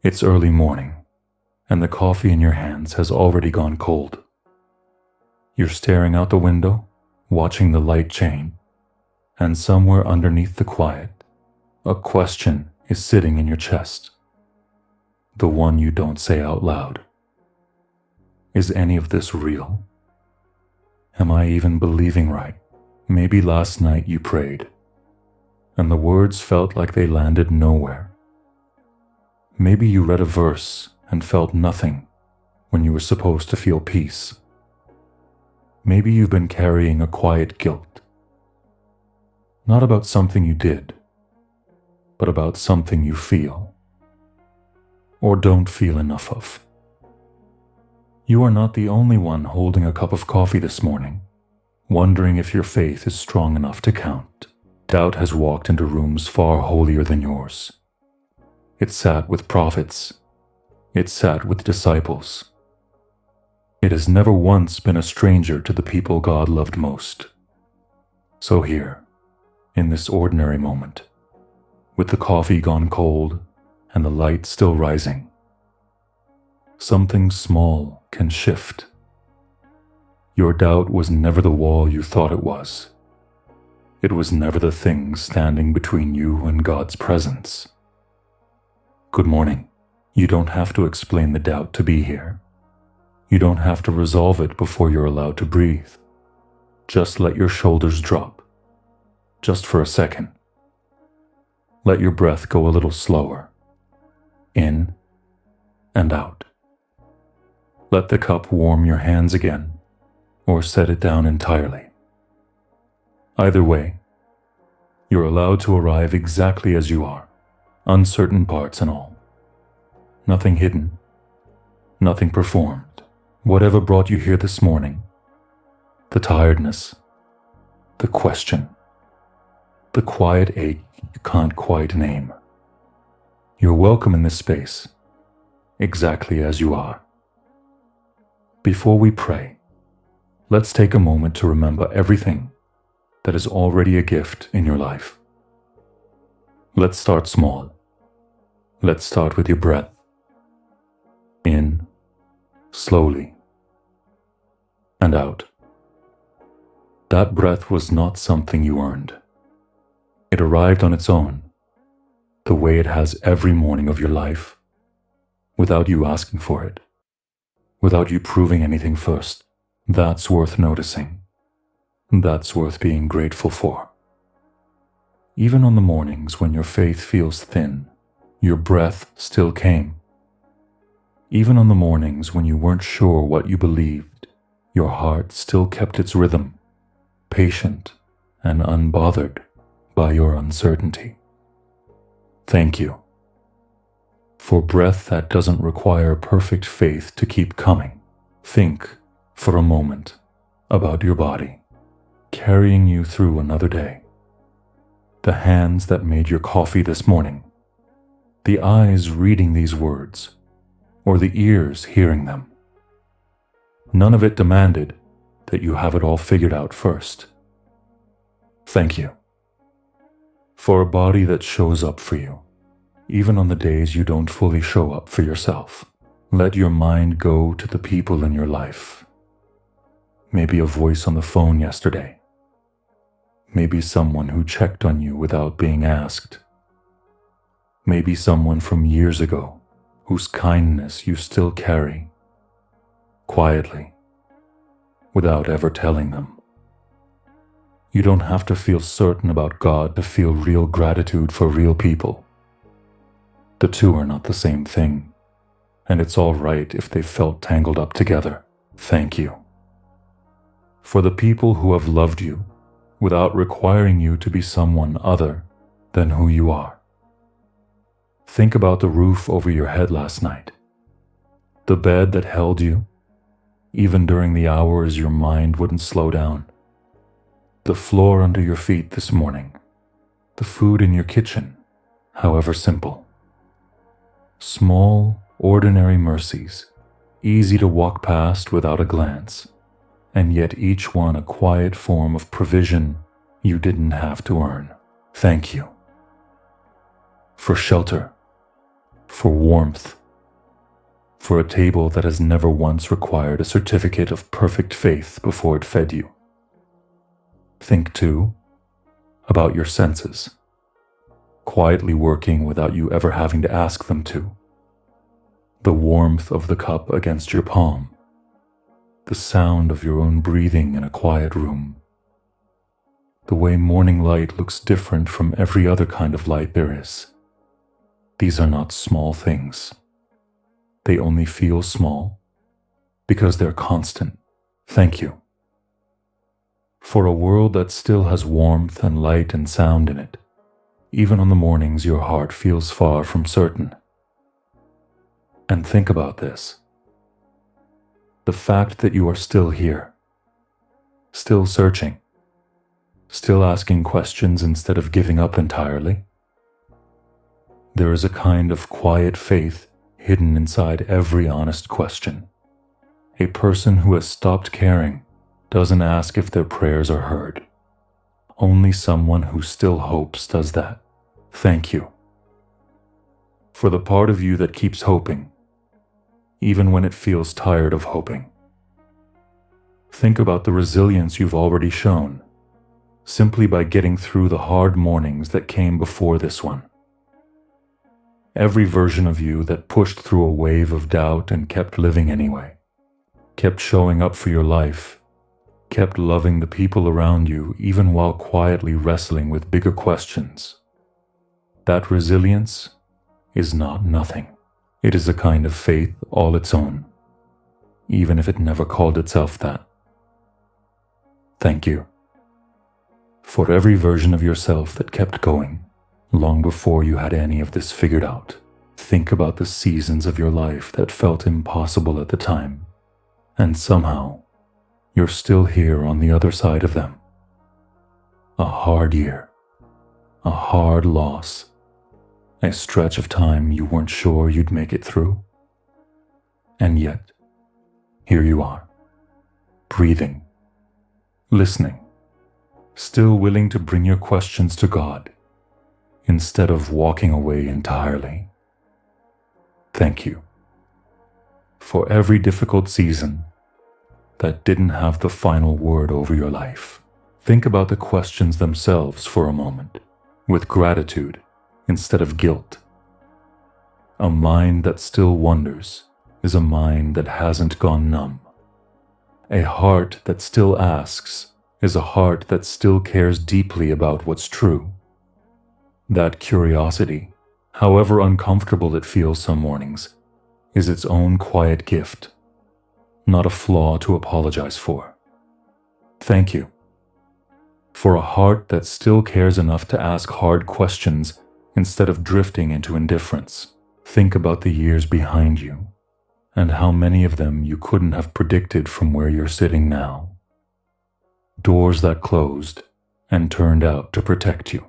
It's early morning, and the coffee in your hands has already gone cold. You're staring out the window, watching the light change, and somewhere underneath the quiet, a question is sitting in your chest. The one you don't say out loud. Is any of this real? Am I even believing right? Maybe last night you prayed, and the words felt like they landed nowhere. Maybe you read a verse and felt nothing when you were supposed to feel peace. Maybe you've been carrying a quiet guilt. Not about something you did, but about something you feel, or don't feel enough of. You are not the only one holding a cup of coffee this morning, wondering if your faith is strong enough to count. Doubt has walked into rooms far holier than yours. It sat with prophets. It sat with disciples. It has never once been a stranger to the people God loved most. So here, in this ordinary moment, with the coffee gone cold and the light still rising, something small can shift. Your doubt was never the wall you thought it was. It was never the thing standing between you and God's presence. Good morning. You don't have to explain the doubt to be here. You don't have to resolve it before you're allowed to breathe. Just let your shoulders drop. Just for a second. Let your breath go a little slower. In and out. Let the cup warm your hands again, or set it down entirely. Either way, you're allowed to arrive exactly as you are, uncertain parts and all. Nothing hidden, nothing performed. Whatever brought you here this morning, the tiredness, the question, the quiet ache you can't quite name. You're welcome in this space, exactly as you are. Before we pray, let's take a moment to remember everything that is already a gift in your life. Let's start small. Let's start with your breath. In, slowly, and out. That breath was not something you earned. It arrived on its own, the way it has every morning of your life, without you asking for it, without you proving anything first. That's worth noticing. That's worth being grateful for. Even on the mornings when your faith feels thin, your breath still came. Even on the mornings when you weren't sure what you believed, your heart still kept its rhythm, patient and unbothered by your uncertainty. Thank you for breath that doesn't require perfect faith to keep coming. Think for a moment about your body, carrying you through another day. The hands that made your coffee this morning, the eyes reading these words, or the ears hearing them. None of it demanded that you have it all figured out first. Thank you for a body that shows up for you, even on the days you don't fully show up for yourself. Let your mind go to the people in your life. Maybe a voice on the phone yesterday. Maybe someone who checked on you without being asked. Maybe someone from years ago whose kindness you still carry, quietly, without ever telling them. You don't have to feel certain about God to feel real gratitude for real people. The two are not the same thing, and it's all right if they felt tangled up together. Thank you for the people who have loved you without requiring you to be someone other than who you are. Think about the roof over your head last night, the bed that held you, even during the hours your mind wouldn't slow down, the floor under your feet this morning, the food in your kitchen, however simple. Small, ordinary mercies, easy to walk past without a glance, and yet each one a quiet form of provision you didn't have to earn. Thank you for shelter, for warmth, for a table that has never once required a certificate of perfect faith before it fed you. Think, too, about your senses, quietly working without you ever having to ask them to. The warmth of the cup against your palm, the sound of your own breathing in a quiet room, the way morning light looks different from every other kind of light there is. These are not small things. They only feel small because they're constant. Thank you. For a world that still has warmth and light and sound in it, even on the mornings your heart feels far from certain. And think about this. The fact that you are still here, still searching, still asking questions instead of giving up entirely. There is a kind of quiet faith hidden inside every honest question. A person who has stopped caring doesn't ask if their prayers are heard. Only someone who still hopes does that. Thank you. For the part of you that keeps hoping, even when it feels tired of hoping. Think about the resilience you've already shown, simply by getting through the hard mornings that came before this one. Every version of you that pushed through a wave of doubt and kept living anyway, kept showing up for your life, kept loving the people around you even while quietly wrestling with bigger questions. That resilience is not nothing. It is a kind of faith all its own, even if it never called itself that. Thank you. For every version of yourself that kept going, long before you had any of this figured out. Think about the seasons of your life that felt impossible at the time, and somehow, you're still here on the other side of them. A hard year, a hard loss, a stretch of time you weren't sure you'd make it through. And yet, here you are, breathing, listening, still willing to bring your questions to God, instead of walking away entirely. Thank you. For every difficult season that didn't have the final word over your life. Think about the questions themselves for a moment, with gratitude instead of guilt. A mind that still wonders is a mind that hasn't gone numb. A heart that still asks is a heart that still cares deeply about what's true. That curiosity, however uncomfortable it feels some mornings, is its own quiet gift, not a flaw to apologize for. Thank you. For a heart that still cares enough to ask hard questions instead of drifting into indifference. Think about the years behind you, and how many of them you couldn't have predicted from where you're sitting now. Doors that closed and turned out to protect you.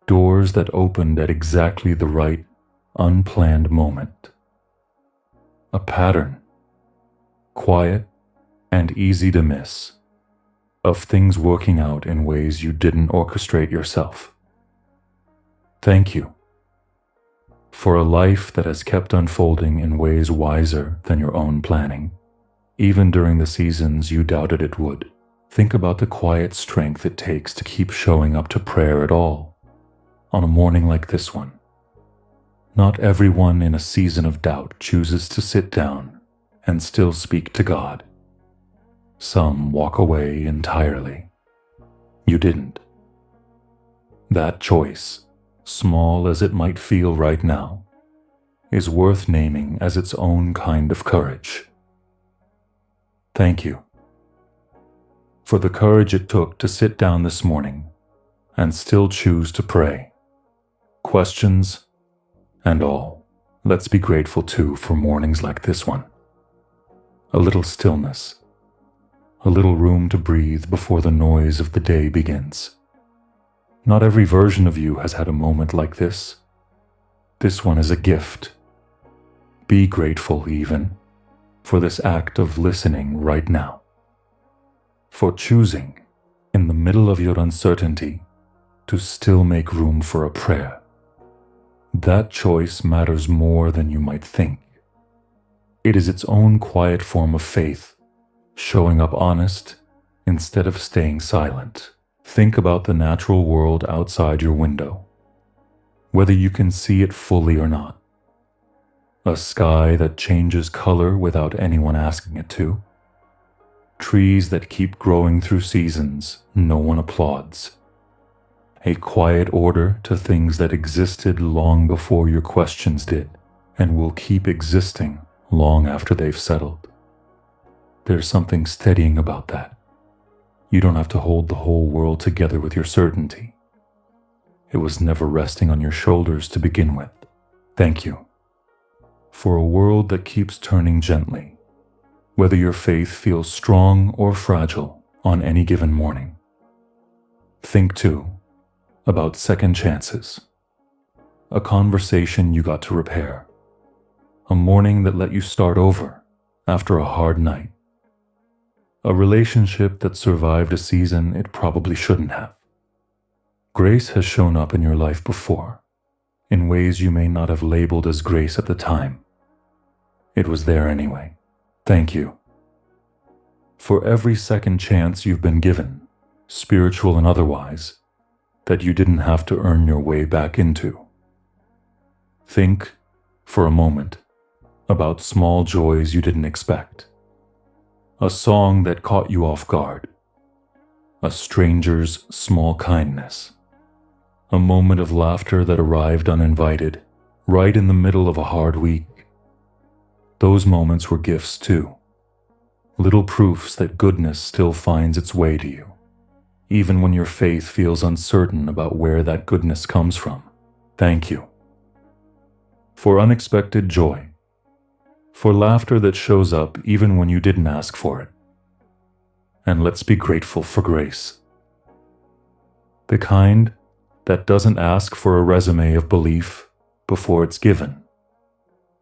Doors that opened at exactly the right, unplanned moment. A pattern, quiet and easy to miss, of things working out in ways you didn't orchestrate yourself. Thank you. For a life that has kept unfolding in ways wiser than your own planning, even during the seasons you doubted it would. Think about the quiet strength it takes to keep showing up to prayer at all, on a morning like this one. Not everyone in a season of doubt chooses to sit down and still speak to God. Some walk away entirely. You didn't. That choice, small as it might feel right now, is worth naming as its own kind of courage. Thank you for the courage it took to sit down this morning and still choose to pray. Questions and all, let's be grateful too for mornings like this one. A little stillness, a little room to breathe before the noise of the day begins. Not every version of you has had a moment like this. This one is a gift. Be grateful even for this act of listening right now. For choosing, in the middle of your uncertainty, to still make room for a prayer. That choice matters more than you might think. It is its own quiet form of faith, showing up honest instead of staying silent. Think about the natural world outside your window, whether you can see it fully or not. A sky that changes color without anyone asking it to. Trees that keep growing through seasons no one applauds. A quiet order to things that existed long before your questions did, and will keep existing long after they've settled. There's something steadying about that. You don't have to hold the whole world together with your certainty. It was never resting on your shoulders to begin with. Thank you. For a world that keeps turning gently, whether your faith feels strong or fragile on any given morning. Think too about second chances. A conversation you got to repair. A morning that let you start over after a hard night. A relationship that survived a season it probably shouldn't have. Grace has shown up in your life before, in ways you may not have labeled as grace at the time. It was there anyway. Thank you. For every second chance you've been given, spiritual and otherwise, that you didn't have to earn your way back into. Think, for a moment, about small joys you didn't expect. A song that caught you off guard. A stranger's small kindness. A moment of laughter that arrived uninvited, right in the middle of a hard week. Those moments were gifts too. Little proofs that goodness still finds its way to you, even when your faith feels uncertain about where that goodness comes from. Thank you. For unexpected joy. For laughter that shows up even when you didn't ask for it. And let's be grateful for grace. The kind that doesn't ask for a resume of belief before it's given.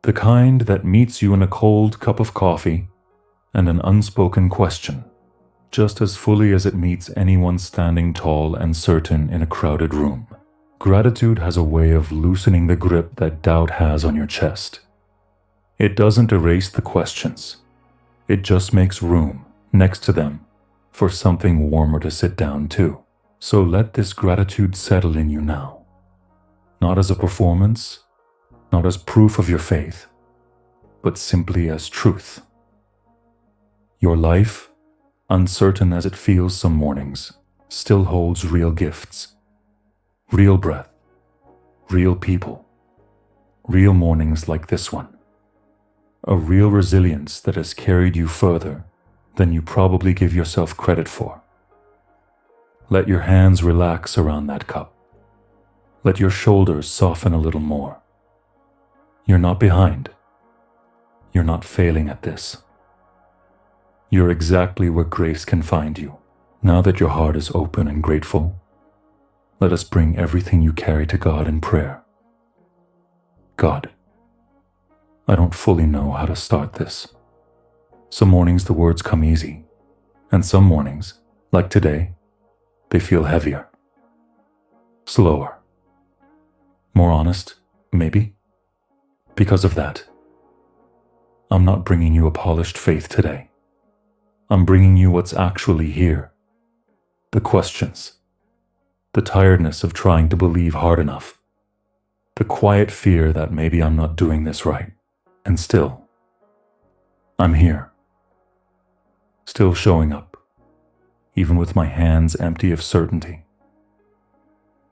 The kind that meets you in a cold cup of coffee and an unspoken question, just as fully as it meets anyone standing tall and certain in a crowded room. Gratitude has a way of loosening the grip that doubt has on your chest. It doesn't erase the questions. It just makes room next to them for something warmer to sit down to. So let this gratitude settle in you now. Not as a performance, not as proof of your faith, but simply as truth. Your life, uncertain as it feels some mornings, still holds real gifts. Real breath, real people, real mornings like this one. A real resilience that has carried you further than you probably give yourself credit for. Let your hands relax around that cup. Let your shoulders soften a little more. You're not behind. You're not failing at this. You're exactly where grace can find you. Now that your heart is open and grateful, let us bring everything you carry to God in prayer. God, I don't fully know how to start this. Some mornings the words come easy, and some mornings, like today, they feel heavier, slower, more honest, maybe. Because of that, I'm not bringing you a polished faith today. I'm bringing you what's actually here. The questions, the tiredness of trying to believe hard enough, the quiet fear that maybe I'm not doing this right. And still, I'm here. Still showing up, even with my hands empty of certainty.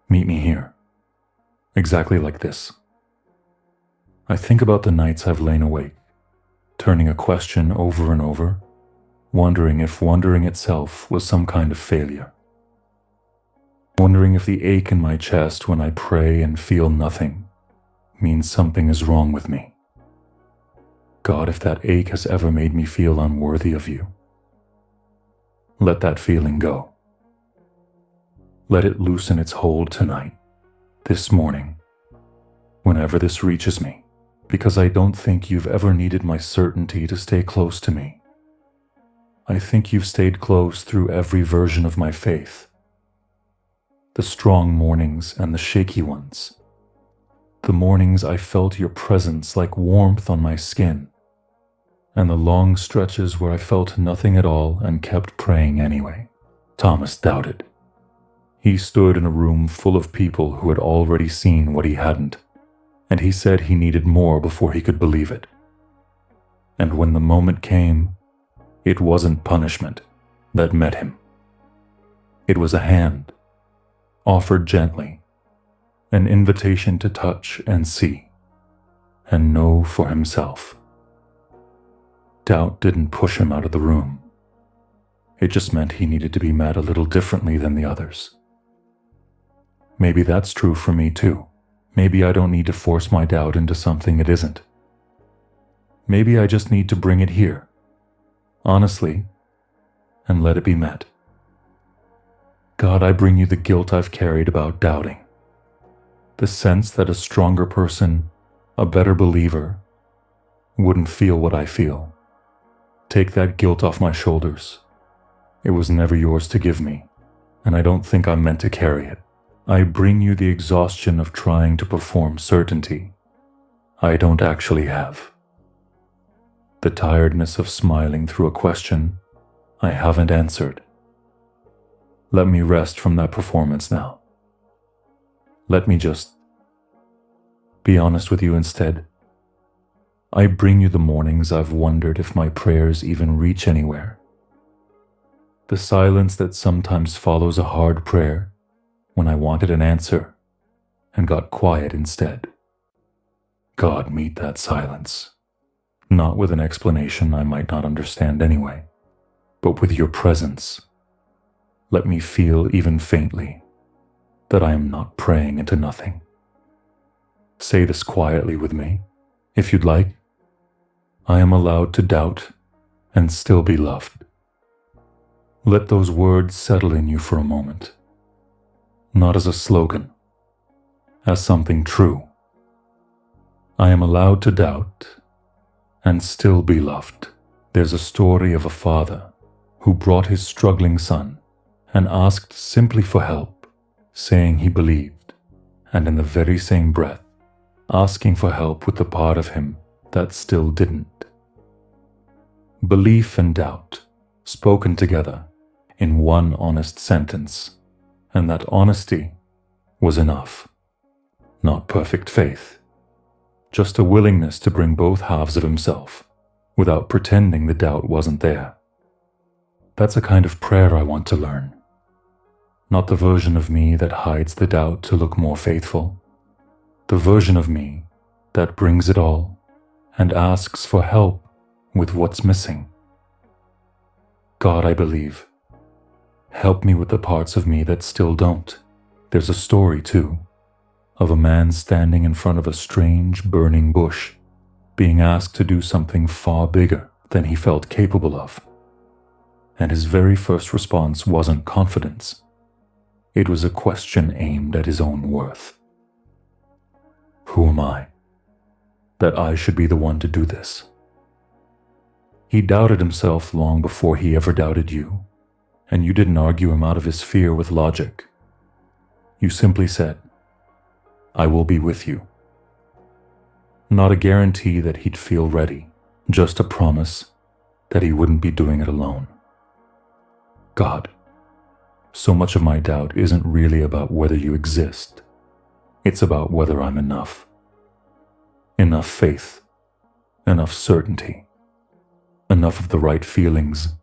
Meet me here, exactly like this. I think about the nights I've lain awake, turning a question over and over, wondering if wondering itself was some kind of failure. Wondering if the ache in my chest when I pray and feel nothing means something is wrong with me. God, if that ache has ever made me feel unworthy of you, let that feeling go. Let it loosen its hold tonight, this morning, whenever this reaches me, because I don't think you've ever needed my certainty to stay close to me. I think you've stayed close through every version of my faith. The strong mornings and the shaky ones. The mornings I felt your presence like warmth on my skin, and the long stretches where I felt nothing at all and kept praying anyway. Thomas doubted. He stood in a room full of people who had already seen what he hadn't, and he said he needed more before he could believe it. And when the moment came, it wasn't punishment that met him. It was a hand, offered gently, an invitation to touch and see, and know for himself. Doubt didn't push him out of the room. It just meant he needed to be met a little differently than the others. Maybe that's true for me too. Maybe I don't need to force my doubt into something it isn't. Maybe I just need to bring it here, honestly, and let it be met. God, I bring you the guilt I've carried about doubting. The sense that a stronger person, a better believer, wouldn't feel what I feel. Take that guilt off my shoulders. It was never yours to give me, and I don't think I'm meant to carry it. I bring you the exhaustion of trying to perform certainty I don't actually have. The tiredness of smiling through a question I haven't answered. Let me rest from that performance now. Let me just be honest with you instead. I bring you the mornings I've wondered if my prayers even reach anywhere. The silence that sometimes follows a hard prayer when I wanted an answer and got quiet instead. God, meet that silence, not with an explanation I might not understand anyway, but with your presence. Let me feel even faintly that I am not praying into nothing. Say this quietly with me, if you'd like. I am allowed to doubt and still be loved. Let those words settle in you for a moment, not as a slogan, as something true. I am allowed to doubt and still be loved. There's a story of a father who brought his struggling son and asked simply for help, saying he believed, and in the very same breath, asking for help with the part of him that still didn't. Belief and doubt, spoken together in one honest sentence, and that honesty was enough. Not perfect faith, just a willingness to bring both halves of himself without pretending the doubt wasn't there. That's a kind of prayer I want to learn. Not the version of me that hides the doubt to look more faithful. The version of me that brings it all and asks for help with what's missing. God, I believe. Help me with the parts of me that still don't. There's a story, too, of a man standing in front of a strange burning bush, being asked to do something far bigger than he felt capable of. And his very first response wasn't confidence. It was a question aimed at his own worth. Who am I, that I should be the one to do this? He doubted himself long before he ever doubted you, and you didn't argue him out of his fear with logic. You simply said, I will be with you. Not a guarantee that he'd feel ready, just a promise that he wouldn't be doing it alone. God, so much of my doubt isn't really about whether you exist. It's about whether I'm enough. Enough faith, enough certainty, enough of the right feelings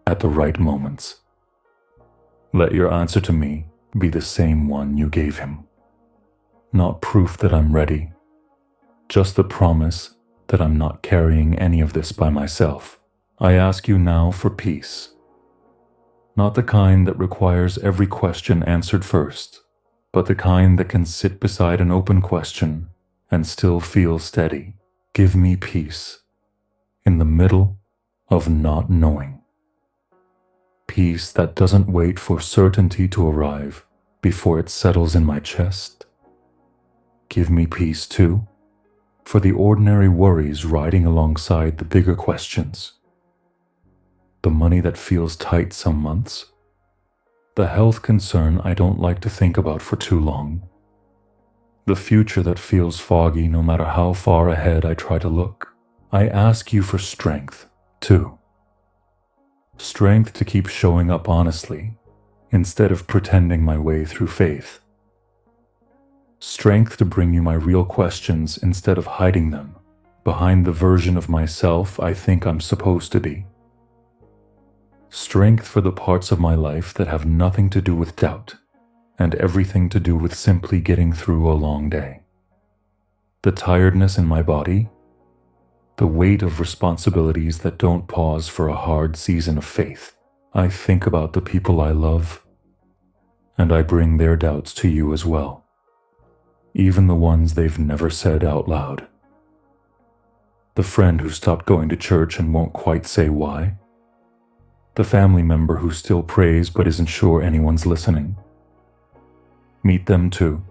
at the right moments. Let your answer to me be the same one you gave him. Not proof that I'm ready, just the promise that I'm not carrying any of this by myself. I ask you now for peace. Not the kind that requires every question answered first, but the kind that can sit beside an open question and still feel steady. Give me peace in the middle of not knowing. Peace that doesn't wait for certainty to arrive before it settles in my chest. Give me peace, too, for the ordinary worries riding alongside the bigger questions. The money that feels tight some months. The health concern I don't like to think about for too long. the future that feels foggy no matter how far ahead I try to look. I ask you for strength, too. Strength to keep showing up honestly, instead of pretending my way through faith. Strength to bring you my real questions instead of hiding them behind the version of myself I think I'm supposed to be. Strength for the parts of my life that have nothing to do with doubt and everything to do with simply getting through a long day. The tiredness in my body, the weight of responsibilities that don't pause for a hard season of faith. I think about the people I love, and I bring their doubts to you as well, even the ones they've never said out loud. The friend who stopped going to church and won't quite say why. The family member who still prays but isn't sure anyone's listening. Meet them too,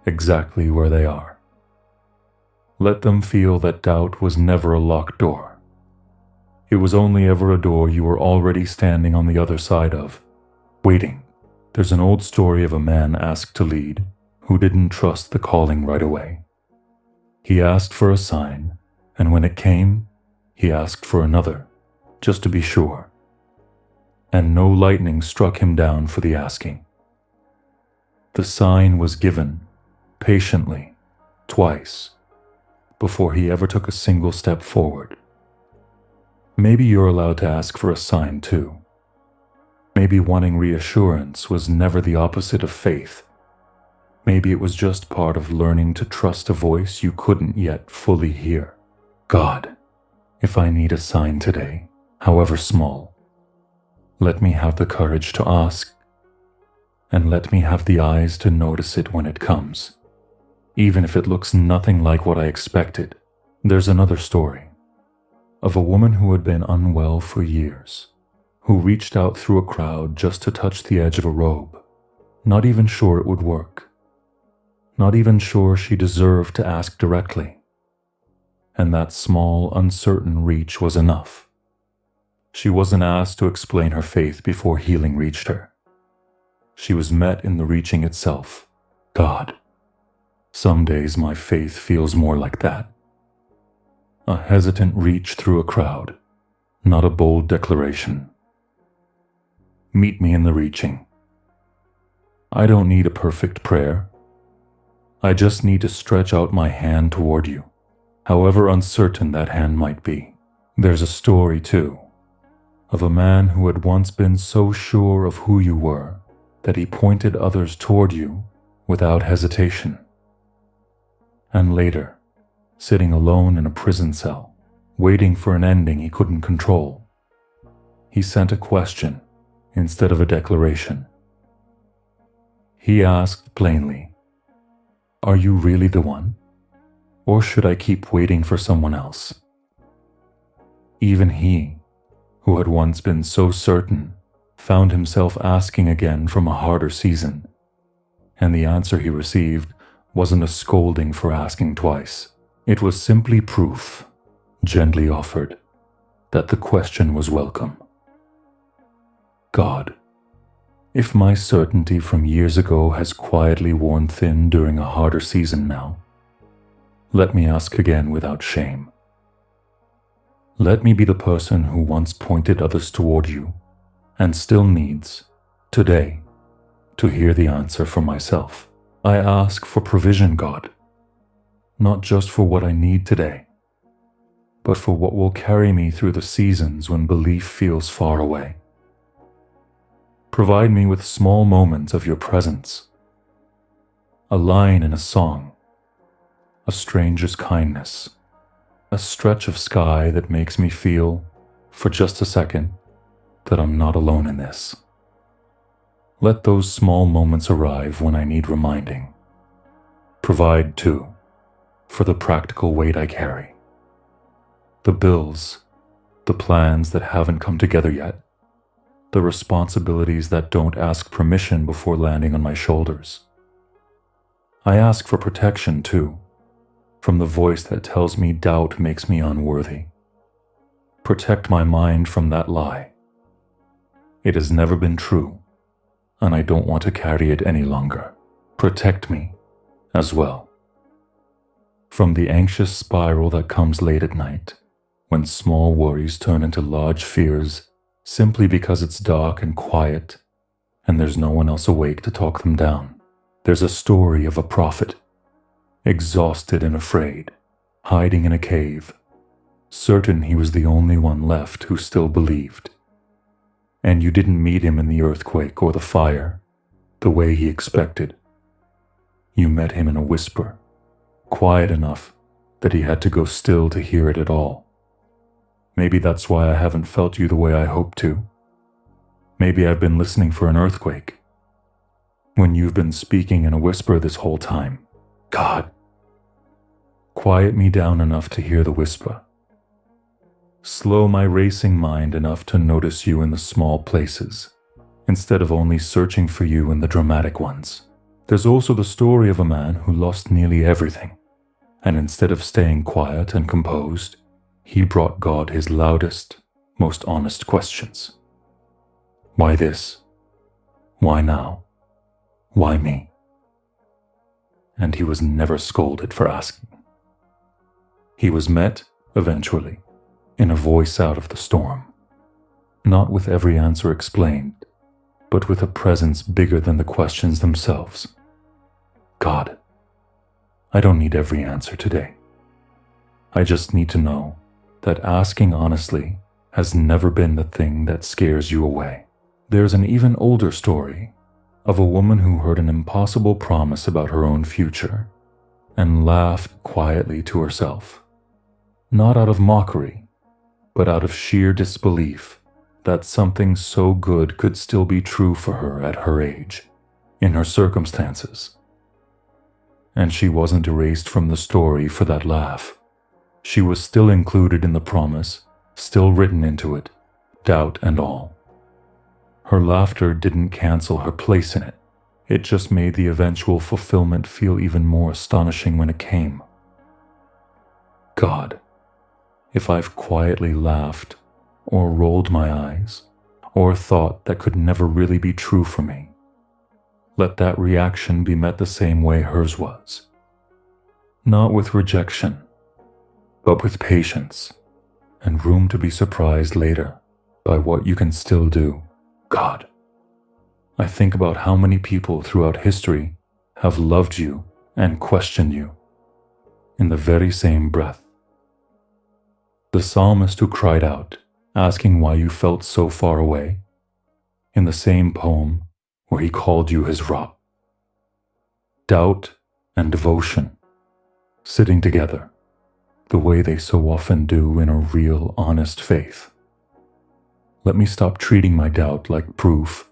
exactly where they are. Let them feel that doubt was never a locked door. It was only ever a door you were already standing on the other side of, waiting. There's an old story of a man asked to lead who didn't trust the calling right away. He asked for a sign, and when it came, he asked for another, just to be sure. And no lightning struck him down for the asking. The sign was given, patiently, twice, before he ever took a single step forward. Maybe you're allowed to ask for a sign too. Maybe wanting reassurance was never the opposite of faith. Maybe it was just part of learning to trust a voice you couldn't yet fully hear. God, if I need a sign today, however small, let me have the courage to ask, and let me have the eyes to notice it when it comes. Even if it looks nothing like what I expected. There's another story of a woman who had been unwell for years, who reached out through a crowd just to touch the edge of a robe, not even sure it would work, not even sure she deserved to ask directly. And that small, uncertain reach was enough. She wasn't asked to explain her faith before healing reached her. She was met in the reaching itself. God. Some days my faith feels more like that. A hesitant reach through a crowd, not a bold declaration. Meet me in the reaching. I don't need a perfect prayer. I just need to stretch out my hand toward you, however uncertain that hand might be. There's a story, too, of a man who had once been so sure of who you were that he pointed others toward you without hesitation. And later, sitting alone in a prison cell, waiting for an ending he couldn't control, he sent a question instead of a declaration. He asked plainly, "Are you really the one? Or should I keep waiting for someone else?" Even he, who had once been so certain, found himself asking again from a harder season, and the answer he received wasn't a scolding for asking twice. It was simply proof, gently offered, that the question was welcome. God, if my certainty from years ago has quietly worn thin during a harder season now, let me ask again without shame. Let me be the person who once pointed others toward you and still needs, today, to hear the answer for myself. I ask for provision, God, not just for what I need today, but for what will carry me through the seasons when belief feels far away. Provide me with small moments of your presence, a line in a song, a stranger's kindness, a stretch of sky that makes me feel, for just a second, that I'm not alone in this. Let those small moments arrive when I need reminding. Provide, too, for the practical weight I carry. The bills, the plans that haven't come together yet, the responsibilities that don't ask permission before landing on my shoulders. I ask for protection, too, from the voice that tells me doubt makes me unworthy. Protect my mind from that lie. It has never been true, and I don't want to carry it any longer. Protect me as well. From the anxious spiral that comes late at night, when small worries turn into large fears simply because it's dark and quiet and there's no one else awake to talk them down. There's a story of a prophet, exhausted and afraid, hiding in a cave, certain he was the only one left who still believed. And you didn't meet him in the earthquake or the fire, the way he expected. You met him in a whisper, quiet enough that he had to go still to hear it at all. Maybe that's why I haven't felt you the way I hoped to. Maybe I've been listening for an earthquake, when you've been speaking in a whisper this whole time. God, quiet me down enough to hear the whisper. Slow my racing mind enough to notice you in the small places, instead of only searching for you in the dramatic ones. There's also the story of a man who lost nearly everything, and instead of staying quiet and composed, he brought God his loudest, most honest questions. Why this? Why now? Why me? And he was never scolded for asking. He was met, eventually, in a voice out of the storm, not with every answer explained, but with a presence bigger than the questions themselves. God, I don't need every answer today. I just need to know that asking honestly has never been the thing that scares you away. There's an even older story of a woman who heard an impossible promise about her own future and laughed quietly to herself, not out of mockery, but out of sheer disbelief that something so good could still be true for her at her age, in her circumstances. And she wasn't erased from the story for that laugh. She was still included in the promise, still written into it, doubt and all. Her laughter didn't cancel her place in it. It just made the eventual fulfillment feel even more astonishing when it came. God, if I've quietly laughed, or rolled my eyes, or thought that could never really be true for me, let that reaction be met the same way hers was. Not with rejection, but with patience, and room to be surprised later by what you can still do. God, I think about how many people throughout history have loved you and questioned you in the very same breath. The psalmist who cried out, asking why you felt so far away, in the same poem where he called you his rock. Doubt and devotion, sitting together, the way they so often do in a real, honest faith. Let me stop treating my doubt like proof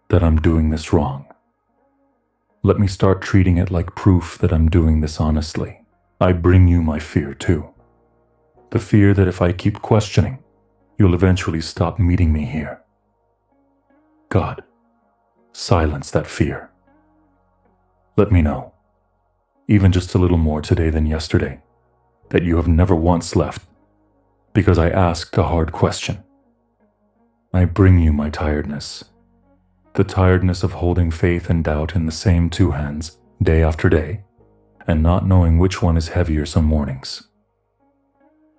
that I'm doing this wrong. Let me start treating it like proof that I'm doing this honestly. I bring you my fear too. The fear that if I keep questioning, you'll eventually stop meeting me here. God, silence that fear. Let me know, even just a little more today than yesterday, that you have never once left because I asked a hard question. I bring you my tiredness, the tiredness of holding faith and doubt in the same two hands day after day, and not knowing which one is heavier some mornings.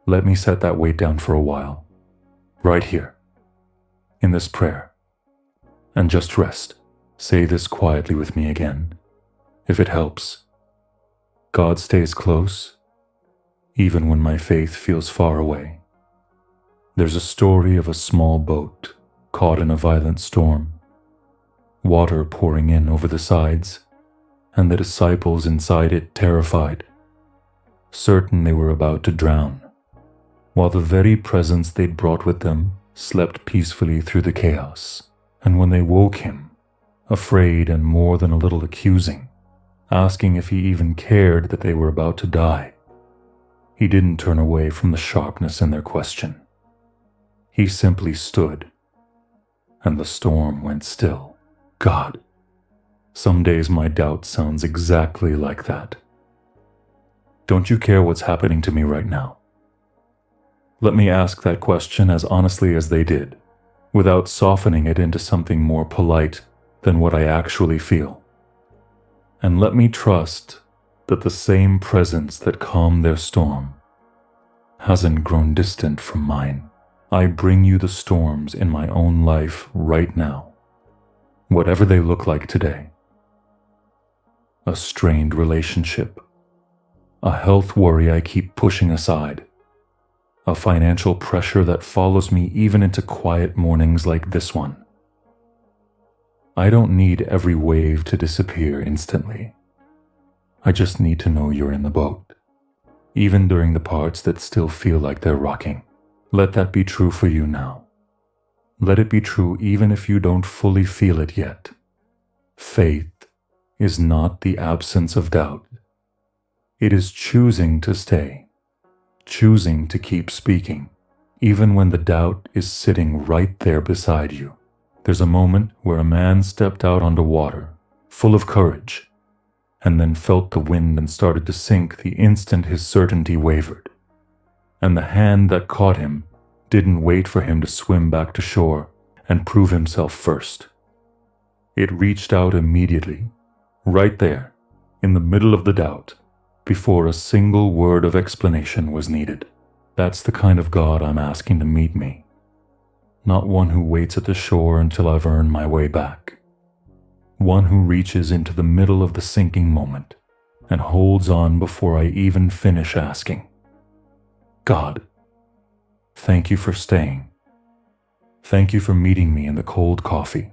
Let me set that weight down for a while, right here, in this prayer, and just rest. Say this quietly with me again, if it helps. God stays close, even when my faith feels far away. There's a story of a small boat caught in a violent storm, water pouring in over the sides, and the disciples inside it terrified, certain they were about to drown, while the very presence they'd brought with them slept peacefully through the chaos. And when they woke him, afraid and more than a little accusing, asking if he even cared that they were about to die, he didn't turn away from the sharpness in their question. He simply stood, and the storm went still. God, some days my doubt sounds exactly like that. Don't you care what's happening to me right now? Let me ask that question as honestly as they did, without softening it into something more polite than what I actually feel. And let me trust that the same presence that calmed their storm hasn't grown distant from mine. I bring you the storms in my own life right now, whatever they look like today. A strained relationship, a health worry I keep pushing aside, a financial pressure that follows me even into quiet mornings like this one. I don't need every wave to disappear instantly. I just need to know you're in the boat, even during the parts that still feel like they're rocking. Let that be true for you now. Let it be true even if you don't fully feel it yet. Faith is not the absence of doubt. It is choosing to stay, choosing to keep speaking, even when the doubt is sitting right there beside you. There's a moment where a man stepped out onto water, full of courage, and then felt the wind and started to sink the instant his certainty wavered. And the hand that caught him didn't wait for him to swim back to shore and prove himself first. It reached out immediately, right there, in the middle of the doubt, before a single word of explanation was needed. That's the kind of God I'm asking to meet me. Not one who waits at the shore until I've earned my way back. One who reaches into the middle of the sinking moment and holds on before I even finish asking. God, thank you for staying. Thank you for meeting me in the cold coffee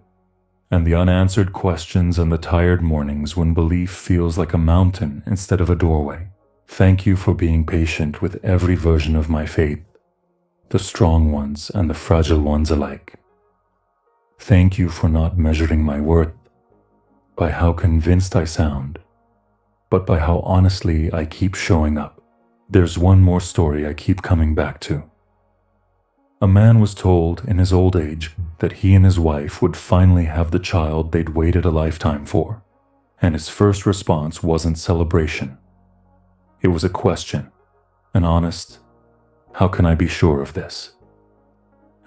and the unanswered questions and the tired mornings when belief feels like a mountain instead of a doorway. Thank you for being patient with every version of my faith, the strong ones and the fragile ones alike. Thank you for not measuring my worth by how convinced I sound, but by how honestly I keep showing up. There's one more story I keep coming back to. A man was told in his old age that he and his wife would finally have the child they'd waited a lifetime for, and his first response wasn't celebration. It was a question, an honest, "How can I be sure of this?"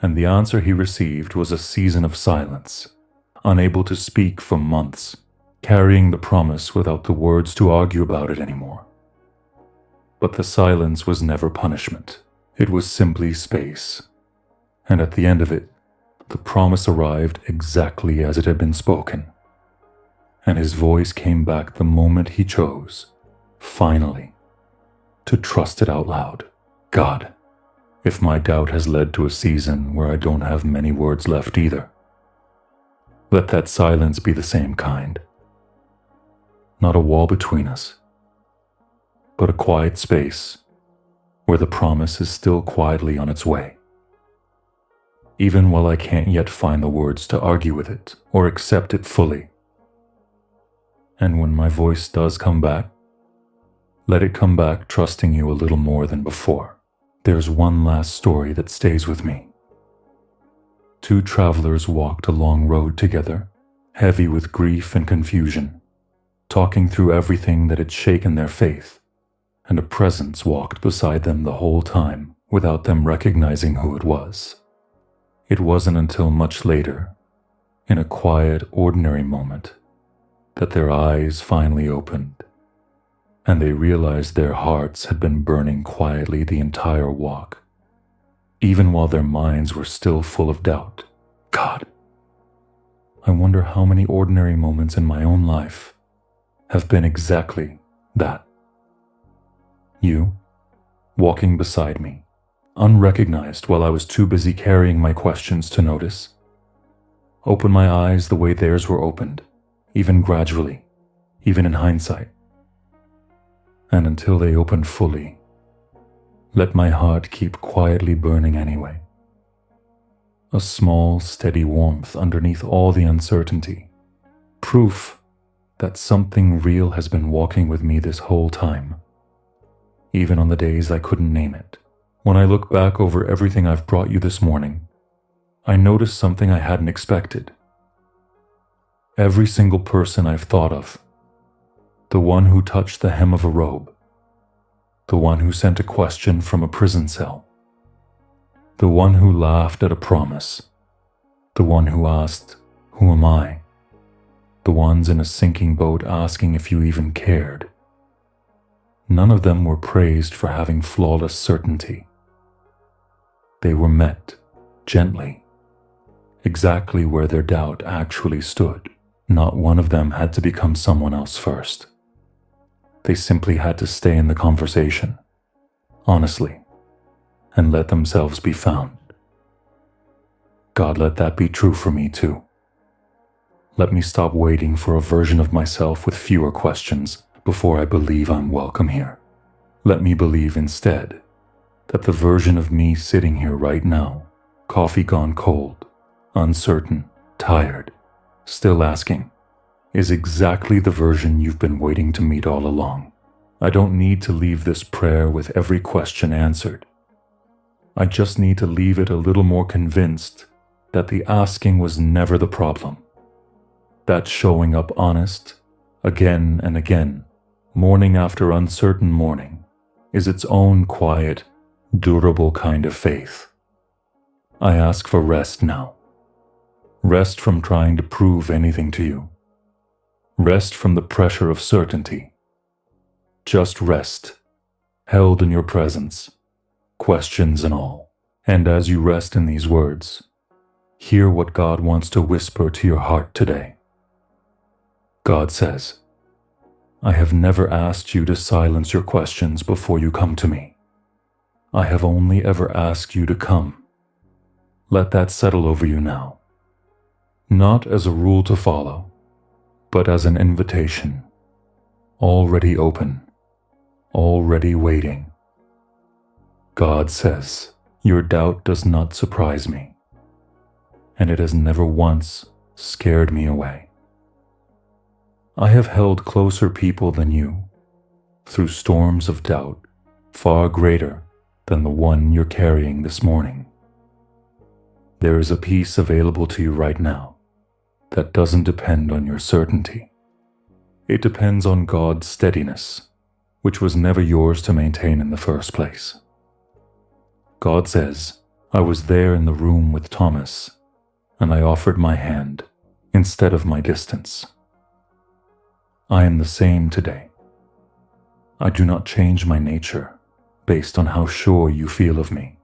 And the answer he received was a season of silence, unable to speak for months, carrying the promise without the words to argue about it anymore. But the silence was never punishment. It was simply space. And at the end of it, the promise arrived exactly as it had been spoken. And his voice came back the moment he chose, finally, to trust it out loud. God, if my doubt has led to a season where I don't have many words left either, let that silence be the same kind. Not a wall between us, but a quiet space where the promise is still quietly on its way. Even while I can't yet find the words to argue with it or accept it fully. And when my voice does come back, let it come back trusting you a little more than before. There's one last story that stays with me. Two travelers walked a long road together, heavy with grief and confusion, talking through everything that had shaken their faith, and a presence walked beside them the whole time without them recognizing who it was. It wasn't until much later, in a quiet, ordinary moment, that their eyes finally opened, and they realized their hearts had been burning quietly the entire walk, even while their minds were still full of doubt. God, I wonder how many ordinary moments in my own life have been exactly that. You, walking beside me, unrecognized while I was too busy carrying my questions to notice. Open my eyes the way theirs were opened, even gradually, even in hindsight. And until they open fully, let my heart keep quietly burning anyway. A small, steady warmth underneath all the uncertainty. Proof that something real has been walking with me this whole time, even on the days I couldn't name it. When I look back over everything I've brought you this morning, I notice something I hadn't expected. Every single person I've thought of, the one who touched the hem of a robe, the one who sent a question from a prison cell, the one who laughed at a promise, the one who asked, "Who am I?" The ones in a sinking boat asking if you even cared. None of them were praised for having flawless certainty. They were met gently, exactly where their doubt actually stood. Not one of them had to become someone else first. They simply had to stay in the conversation, honestly, and let themselves be found. God, let that be true for me too. Let me stop waiting for a version of myself with fewer questions before I believe I'm welcome here. Let me believe instead that the version of me sitting here right now, coffee gone cold, uncertain, tired, still asking, is exactly the version you've been waiting to meet all along. I don't need to leave this prayer with every question answered. I just need to leave it a little more convinced that the asking was never the problem. That showing up honest, again and again, morning after uncertain morning, is its own quiet, durable kind of faith. I ask for rest now. Rest from trying to prove anything to you. Rest from the pressure of certainty. Just rest, held in your presence, questions and all. And as you rest in these words, hear what God wants to whisper to your heart today. God says, I have never asked you to silence your questions before you come to me. I have only ever asked you to come. Let that settle over you now. Not as a rule to follow, but as an invitation, already open, already waiting. God says, your doubt does not surprise me, and it has never once scared me away. I have held closer people than you through storms of doubt far greater than the one you're carrying this morning. There is a peace available to you right now that doesn't depend on your certainty. It depends on God's steadiness, which was never yours to maintain in the first place. God says, I was there in the room with Thomas, and I offered my hand instead of my distance. I am the same today. I do not change my nature based on how sure you feel of me.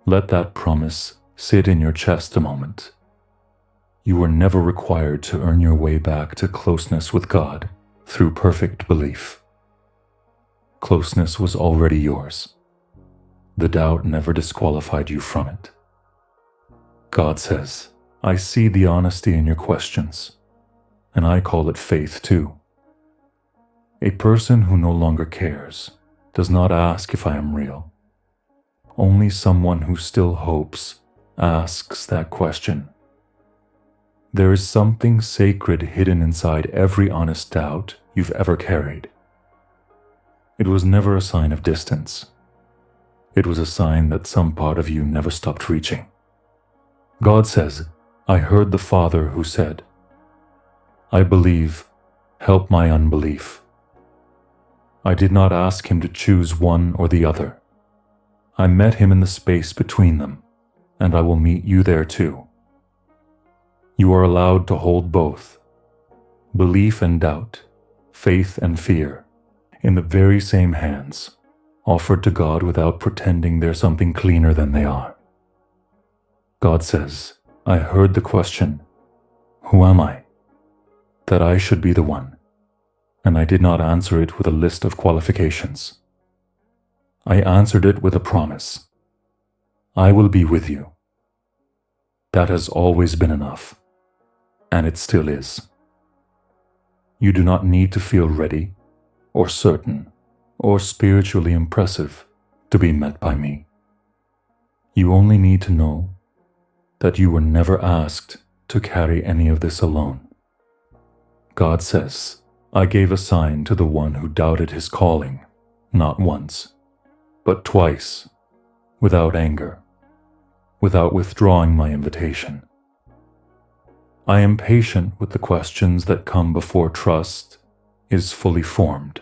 Let that promise sit in your chest a moment. You were never required to earn your way back to closeness with God through perfect belief. Closeness was already yours. The doubt never disqualified you from it. God says, I see the honesty in your questions, and I call it faith too. A person who no longer cares does not ask if I am real. Only someone who still hopes asks that question. There is something sacred hidden inside every honest doubt you've ever carried. It was never a sign of distance. It was a sign that some part of you never stopped reaching. God says, I heard the Father who said, I believe, help my unbelief. I did not ask him to choose one or the other. I met him in the space between them, and I will meet you there too. You are allowed to hold both, belief and doubt, faith and fear, in the very same hands, offered to God without pretending they're something cleaner than they are. God says, I heard the question, who am I? That I should be the one, and I did not answer it with a list of qualifications. I answered it with a promise. I will be with you. That has always been enough, and it still is. You do not need to feel ready, or certain, or spiritually impressive to be met by me. You only need to know that you were never asked to carry any of this alone. God says, I gave a sign to the one who doubted his calling, not once, but twice, without anger, without withdrawing my invitation. I am patient with the questions that come before trust is fully formed.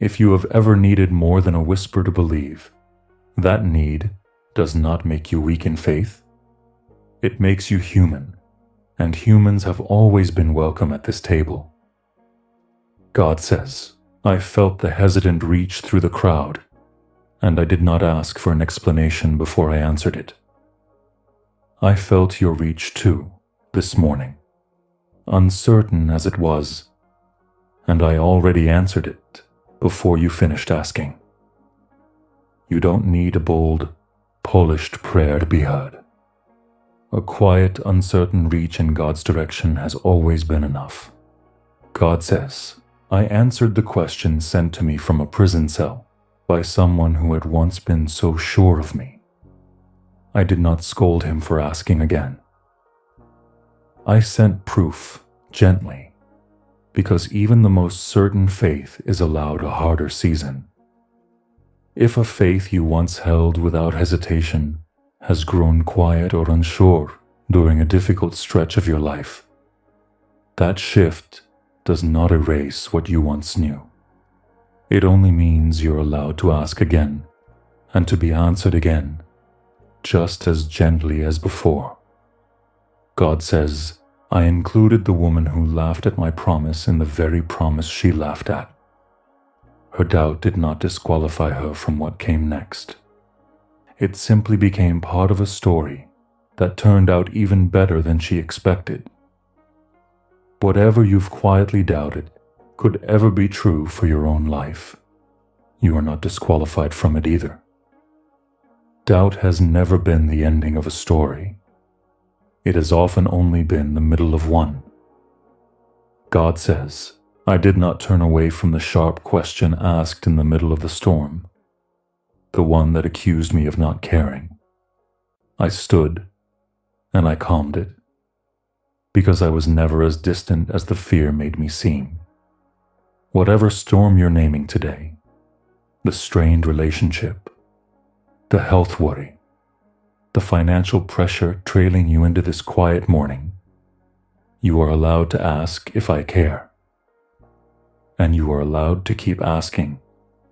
If you have ever needed more than a whisper to believe, that need does not make you weak in faith. It makes you human, and humans have always been welcome at this table. God says, I felt the hesitant reach through the crowd, and I did not ask for an explanation before I answered it. I felt your reach too, this morning, uncertain as it was, and I already answered it before you finished asking. You don't need a bold, polished prayer to be heard. A quiet, uncertain reach in God's direction has always been enough. God says, I answered the question sent to me from a prison cell by someone who had once been so sure of me. I did not scold him for asking again. I sent proof, gently, because even the most certain faith is allowed a harder season. If a faith you once held without hesitation has grown quiet or unsure during a difficult stretch of your life, that shift does not erase what you once knew. It only means you're allowed to ask again and to be answered again, just as gently as before. God says, I included the woman who laughed at my promise in the very promise she laughed at. Her doubt did not disqualify her from what came next. It simply became part of a story that turned out even better than she expected. Whatever you've quietly doubted could ever be true for your own life. You are not disqualified from it either. Doubt has never been the ending of a story. It has often only been the middle of one. God says, I did not turn away from the sharp question asked in the middle of the storm, the one that accused me of not caring. I stood, and I calmed it, because I was never as distant as the fear made me seem. Whatever storm you're naming today, the strained relationship, the health worry, the financial pressure trailing you into this quiet morning, you are allowed to ask if I care. And you are allowed to keep asking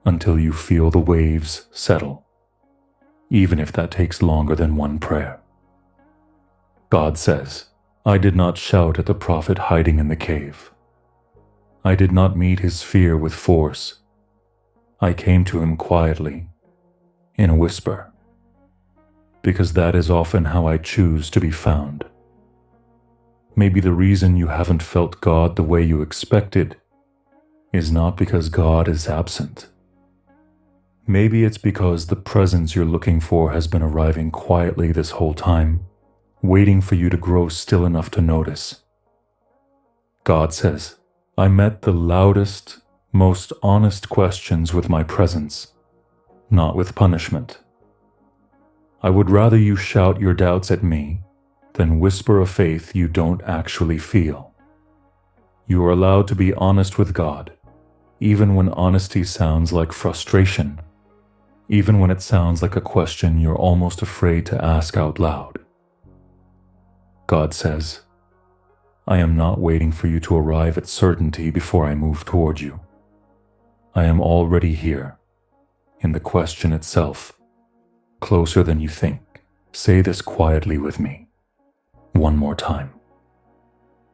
until you feel the waves settle, even if that takes longer than one prayer. God says, I did not shout at the prophet hiding in the cave. I did not meet his fear with force. I came to him quietly, in a whisper, because that is often how I choose to be found. Maybe the reason you haven't felt God the way you expected is not because God is absent. Maybe it's because the presence you're looking for has been arriving quietly this whole time, waiting for you to grow still enough to notice. God says, I met the loudest, most honest questions with my presence, not with punishment. I would rather you shout your doubts at me than whisper a faith you don't actually feel. You are allowed to be honest with God, even when honesty sounds like frustration, even when it sounds like a question you're almost afraid to ask out loud. God says, I am not waiting for you to arrive at certainty before I move toward you. I am already here, in the question itself, closer than you think. Say this quietly with me, one more time.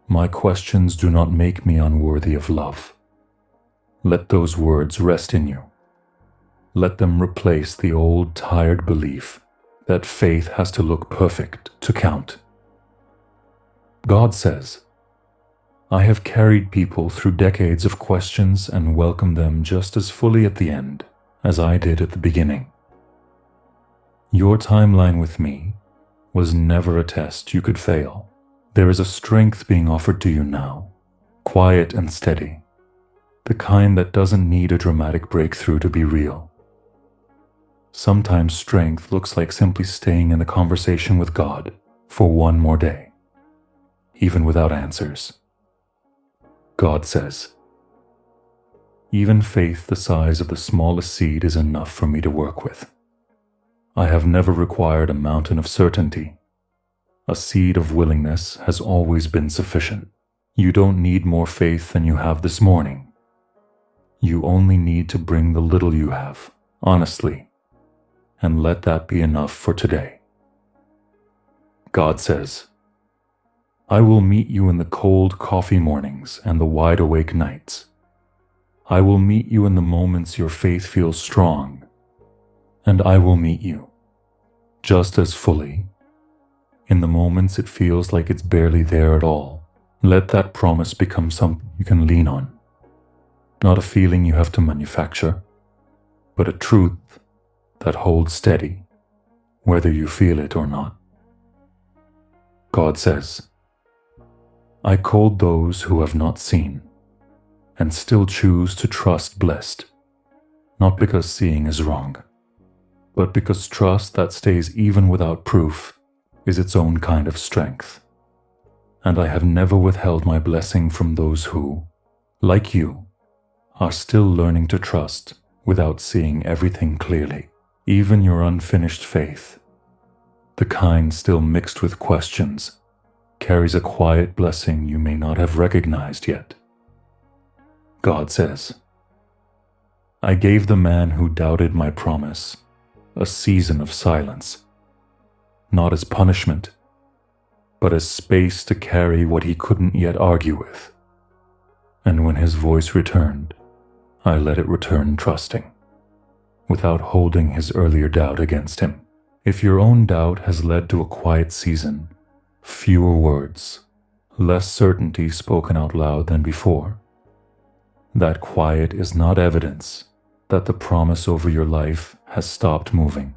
My questions do not make me unworthy of love. Let those words rest in you. Let them replace the old, tired belief that faith has to look perfect to count. God says, I have carried people through decades of questions and welcomed them just as fully at the end as I did at the beginning. Your timeline with me was never a test you could fail. There is a strength being offered to you now, quiet and steady, the kind that doesn't need a dramatic breakthrough to be real. Sometimes strength looks like simply staying in the conversation with God for one more day, even without answers. God says, even faith the size of the smallest seed is enough for me to work with. I have never required a mountain of certainty. A seed of willingness has always been sufficient. You don't need more faith than you have this morning. You only need to bring the little you have, honestly, and let that be enough for today. God says, I will meet you in the cold coffee mornings and the wide-awake nights. I will meet you in the moments your faith feels strong, and I will meet you just as fully in the moments it feels like it's barely there at all. Let that promise become something you can lean on, not a feeling you have to manufacture, but a truth that holds steady, whether you feel it or not. God says, I called those who have not seen, and still choose to trust blessed, not because seeing is wrong, but because trust that stays even without proof is its own kind of strength. And I have never withheld my blessing from those who, like you, are still learning to trust without seeing everything clearly. Even your unfinished faith, the kind still mixed with questions, carries a quiet blessing you may not have recognized yet. God says, I gave the man who doubted my promise a season of silence, not as punishment, but as space to carry what he couldn't yet argue with. And when his voice returned, I let it return trusting, without holding his earlier doubt against him. If your own doubt has led to a quiet season, fewer words, less certainty spoken out loud than before, that quiet is not evidence that the promise over your life has stopped moving.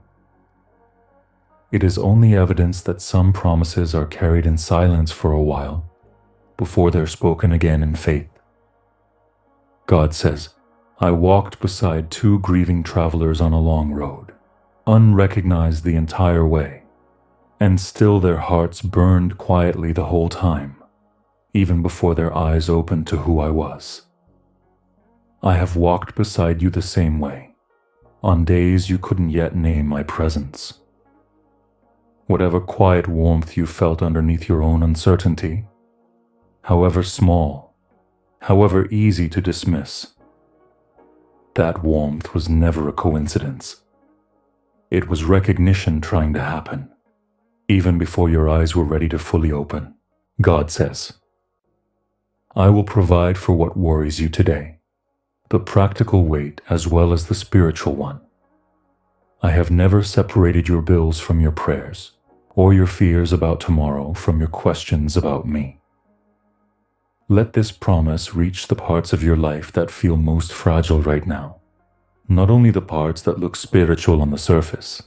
It is only evidence that some promises are carried in silence for a while before they're spoken again in faith. God says, I walked beside two grieving travelers on a long road, unrecognized the entire way, and still their hearts burned quietly the whole time, even before their eyes opened to who I was. I have walked beside you the same way, on days you couldn't yet name my presence. Whatever quiet warmth you felt underneath your own uncertainty, however small, however easy to dismiss, that warmth was never a coincidence. It was recognition trying to happen, even before your eyes were ready to fully open. God says, I will provide for what worries you today, the practical weight as well as the spiritual one. I have never separated your bills from your prayers, or your fears about tomorrow from your questions about me. Let this promise reach the parts of your life that feel most fragile right now, not only the parts that look spiritual on the surface.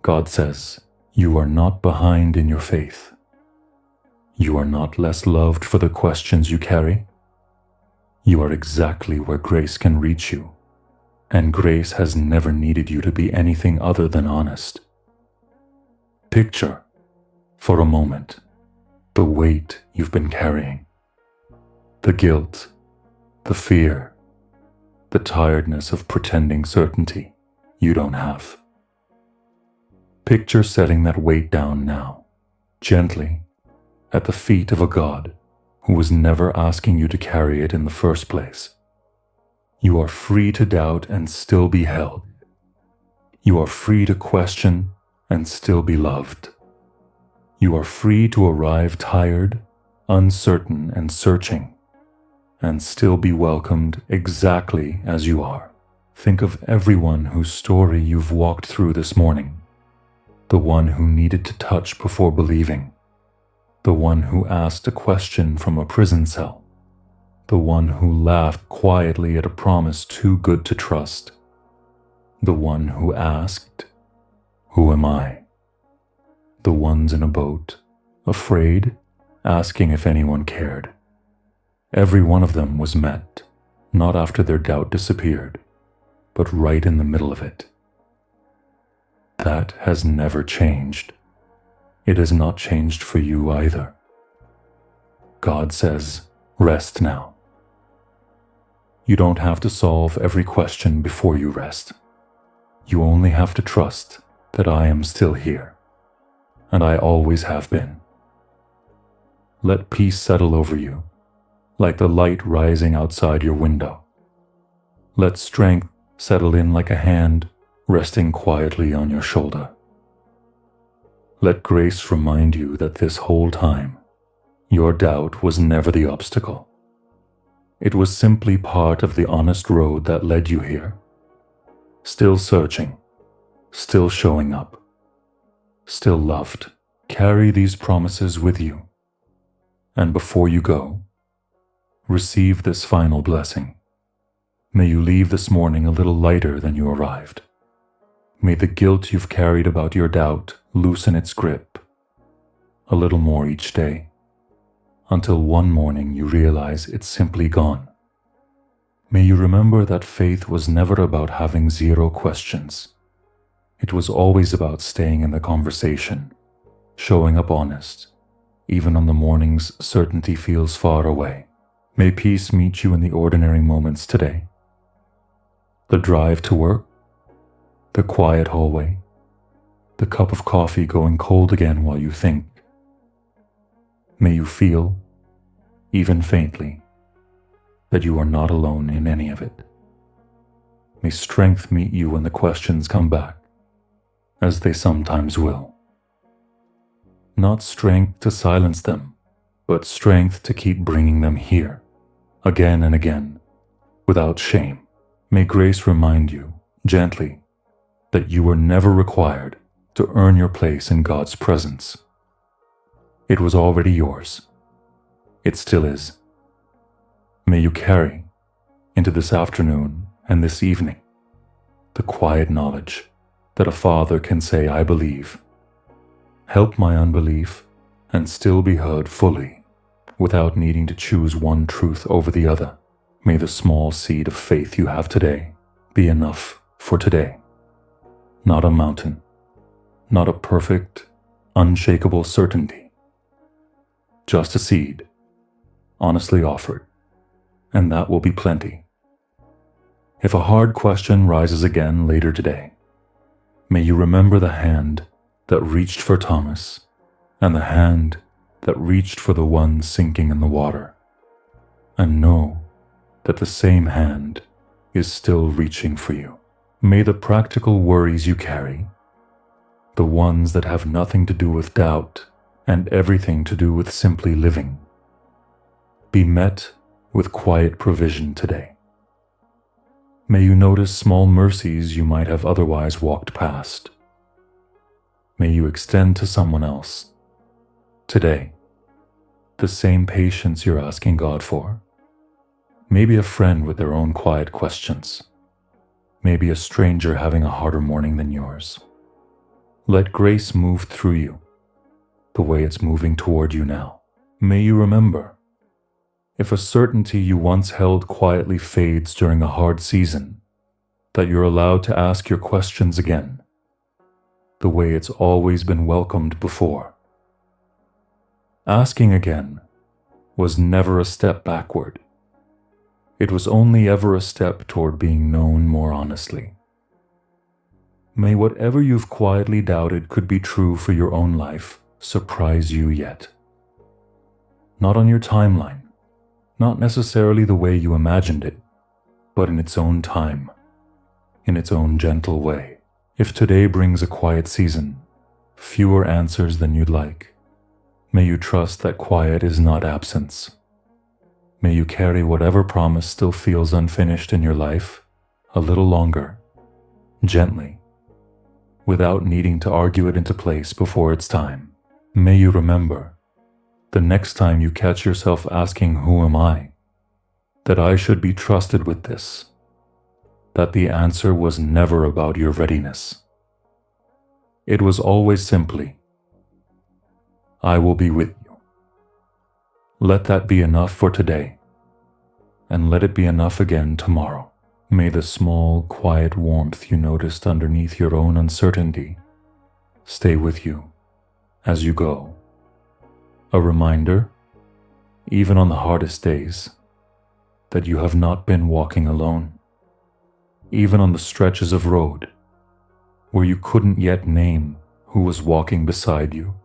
God says, you are not behind in your faith. You are not less loved for the questions you carry. You are exactly where grace can reach you, and grace has never needed you to be anything other than honest. Picture, for a moment, the weight you've been carrying, the guilt, the fear, the tiredness of pretending certainty you don't have. Picture setting that weight down now, gently, at the feet of a God who was never asking you to carry it in the first place. You are free to doubt and still be held. You are free to question and still be loved. You are free to arrive tired, uncertain, and searching, and still be welcomed exactly as you are. Think of everyone whose story you've walked through this morning. The one who needed to touch before believing. The one who asked a question from a prison cell. The one who laughed quietly at a promise too good to trust. The one who asked, who am I? The ones in a boat, afraid, asking if anyone cared. Every one of them was met, not after their doubt disappeared, but right in the middle of it. That has never changed. It has not changed for you either. God says, rest now. You don't have to solve every question before you rest. You only have to trust that I am still here, and I always have been. Let peace settle over you, like the light rising outside your window. Let strength settle in like a hand resting quietly on your shoulder. Let grace remind you that this whole time, your doubt was never the obstacle. It was simply part of the honest road that led you here. Still searching, still showing up, still loved. Carry these promises with you. And before you go, receive this final blessing. May you leave this morning a little lighter than you arrived. May the guilt you've carried about your doubt loosen its grip a little more each day, until one morning you realize it's simply gone. May you remember that faith was never about having zero questions. It was always about staying in the conversation, showing up honest, even on the mornings certainty feels far away. May peace meet you in the ordinary moments today. The drive to work, the quiet hallway, the cup of coffee going cold again while you think. May you feel, even faintly, that you are not alone in any of it. May strength meet you when the questions come back, as they sometimes will. Not strength to silence them, but strength to keep bringing them here, again and again, without shame. May grace remind you, gently, that you were never required to earn your place in God's presence. It was already yours. It still is. May you carry into this afternoon and this evening the quiet knowledge that a father can say, I believe. Help my unbelief and still be heard fully without needing to choose one truth over the other. May the small seed of faith you have today be enough for today. Not a mountain, not a perfect, unshakable certainty. Just a seed, honestly offered, and that will be plenty. If a hard question rises again later today, may you remember the hand that reached for Thomas and the hand that reached for the one sinking in the water, and know that the same hand is still reaching for you. May the practical worries you carry, the ones that have nothing to do with doubt and everything to do with simply living, be met with quiet provision today. May you notice small mercies you might have otherwise walked past. May you extend to someone else, today, the same patience you're asking God for. Maybe a friend with their own quiet questions. Maybe a stranger having a harder morning than yours. Let grace move through you the way it's moving toward you now. May you remember, if a certainty you once held quietly fades during a hard season, that you're allowed to ask your questions again, the way it's always been welcomed before. Asking again was never a step backward. It was only ever a step toward being known more honestly. May whatever you've quietly doubted could be true for your own life surprise you yet. Not on your timeline, not necessarily the way you imagined it, but in its own time, in its own gentle way. If today brings a quiet season, fewer answers than you'd like, may you trust that quiet is not absence. May you carry whatever promise still feels unfinished in your life a little longer, gently, without needing to argue it into place before it's time. May you remember, the next time you catch yourself asking, who am I? That I should be trusted with this, that the answer was never about your readiness. It was always simply, I will be with you. Let that be enough for today, and let it be enough again tomorrow. May the small, quiet warmth you noticed underneath your own uncertainty stay with you as you go. A reminder, even on the hardest days, that you have not been walking alone. Even on the stretches of road where you couldn't yet name who was walking beside you.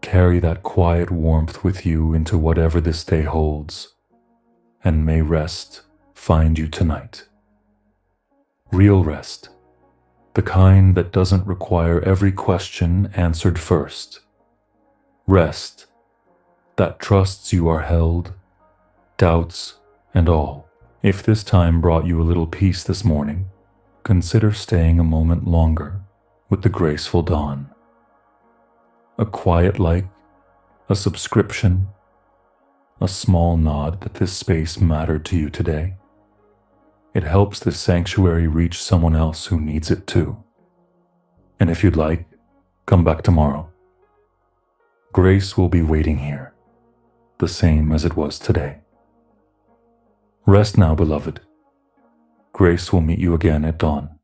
Carry that quiet warmth with you into whatever this day holds, and may rest find you tonight. Real rest, the kind that doesn't require every question answered first. Rest that trusts you are held, doubts and all. If this time brought you a little peace this morning, consider staying a moment longer with the Graceful Dawn. A quiet like, a subscription, a small nod that this space mattered to you today. It helps this sanctuary reach someone else who needs it too. And if you'd like, come back tomorrow. Grace will be waiting here, the same as it was today. Rest now, beloved. Grace will meet you again at dawn.